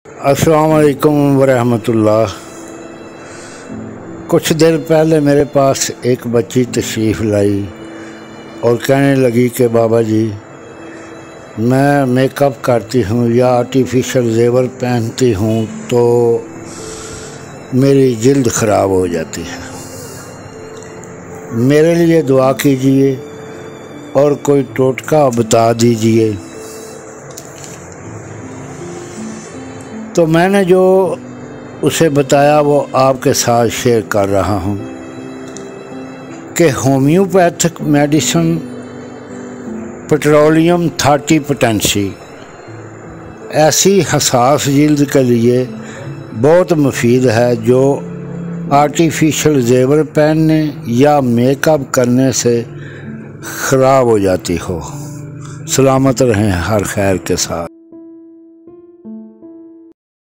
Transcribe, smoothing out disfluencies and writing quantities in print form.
अस्सलाम वालेकुम वरहमतुल्लाह। कुछ देर पहले मेरे पास एक बच्ची तशरीफ़ लाई और कहने लगी कि बाबा जी मैं मेकअप करती हूँ या आर्टिफिशियल जेवर पहनती हूँ तो मेरी जिल्द ख़राब हो जाती है, मेरे लिए दुआ कीजिए और कोई टोटका बता दीजिए। तो मैंने जो उसे बताया वो आपके साथ शेयर कर रहा हूँ कि होम्योपैथिक मेडिसिन पेट्रोलियम 30 पोटेंसी ऐसी हसास जिल्द के लिए बहुत मुफीद है जो आर्टिफिशियल जेवर पहनने या मेकअप करने से ख़राब हो जाती हो। सलामत रहें हर खैर के साथ।